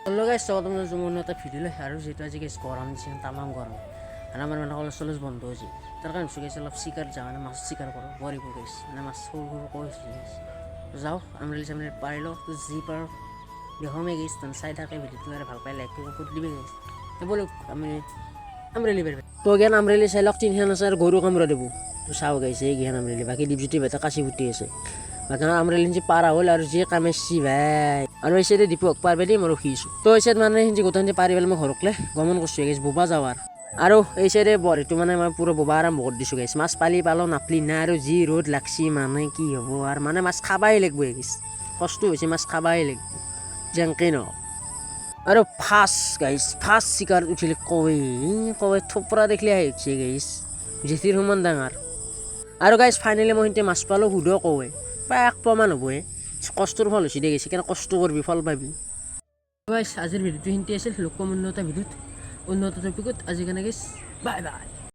Hello guys, স্বাগতম জুমন একটা video আর যেটা আজকে গাইস গরম দিচ্ছে তামাম গরম আর আমার মানে কলেজ চলেজ বন্ধ হয়েছে তার কারণে গাইস অলপ শিকার যাও মানে মাছ শিকার করো বরিব গাইস মানে মাছ সরু সরু কইছি গাইস যাও আমরা সামনে পারিলো তো জিপার দেখমে গাইস তখন সাইড থাকে ভিডিও তোমার ভাল পাই লাইক করে দিবে গাইস তো বলো আমরা লিবের তো জ্ঞান আমরা লি চাইলক তিন হেন আছে আর গরু কামড়া দেবো তো চাও গাইছে এই জ্ঞান আমরা বাকি ডিপজিটি বেটা কাশি ফুটি আছে বাকি আমরা লিঞ্জি পারা হল আর যে কামেছি ভাই আৰু এই চাইডে দীপক পাৰবে দেই মই ৰখিছোঁ তো এই চাইড মানে সিহঁতি গোটেই পাৰি পেলাই মই ঘৰকলে গমন কৰিছোঁ গাইছ বোবা যাৱাৰ আৰু এই চাইডে বৰটো মানে মই পুৰা বোবা আৰম্ভ কৰি দিছোঁ গাইছ মাছ পালি পালোঁ নাপলি নাই আৰু যি ৰ'দ লাগছি মানে কি হ'ব আৰু মানে মাছ খাবাই লাগিব গাইছ কষ্ট হৈছে মাছ খাবাই লাগিব যেনকে নহওক আৰু ফাৰ্ষ্ট চিকাৰ উঠিলে কৱে থোপৰা দেখিলে আহিছে গাইছ জেঠিৰ সমান ডাঙৰ আৰু গাইছ ফাইনেলি মই সিহঁতে মাছ পালোঁ সুধো কৱে প্ৰায় 1 পোৱামান হ'বই কষ্টৰ ফল হৈছে দে গৈছে কেনে কষ্ট কৰিবি ফল পাবি গাইছ আজিৰ ভিডিঅ'টো সিহঁতে আছিল লোকম উন্নত ভিডিঅ'ত উন্নত টপিকত আজি কাৰণে গাইছ বাই বাই।